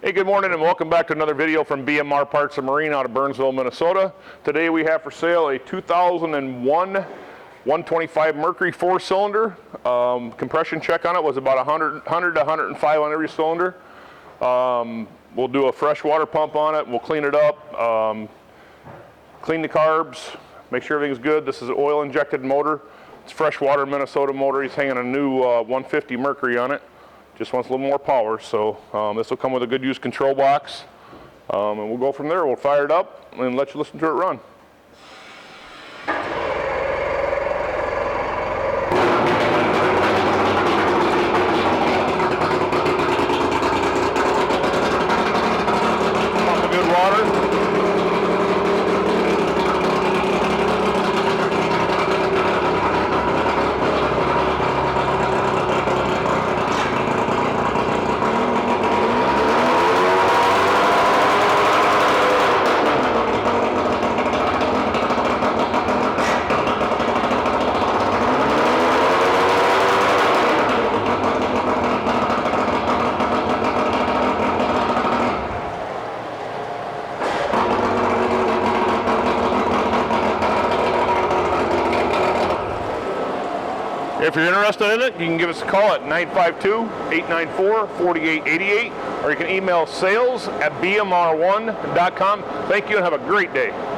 Hey, good morning and welcome back to another video from BMR Parts and Marine out of Burnsville, Minnesota. Today we have for sale a 2001 125 Mercury 4-cylinder. Compression check on it was about 100 to 105 on every cylinder. We'll do a fresh water pump on it. We'll clean it up, clean the carbs, make sure everything's good. This is an oil injected motor. It's freshwater Minnesota motor. He's hanging a new 150 Mercury on it. Just wants a little more power, so this will come with a good use control box, and we'll go from there. We'll fire it up and let you listen to it run. Pump of good water. If you're interested in it, you can give us a call at 952-894-4888, or you can email sales@bmr1.com. Thank you and have a great day.